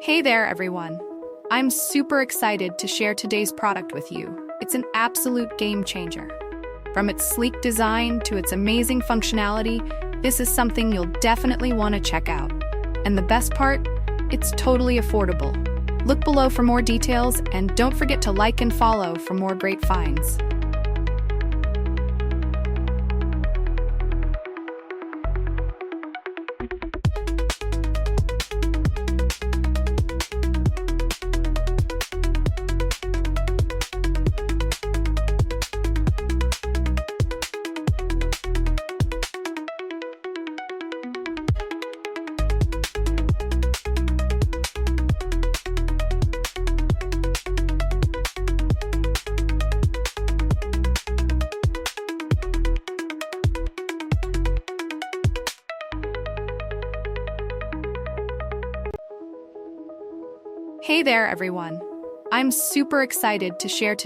Hey there, everyone. I'm super excited to share today's product with you. It's an absolute game changer. From its sleek design to its amazing functionality, this is something you'll definitely want to check out. And the best part? It's totally affordable. Look below for more details and don't forget to like and follow for more great finds. Hey there, everyone. I'm super excited to share today.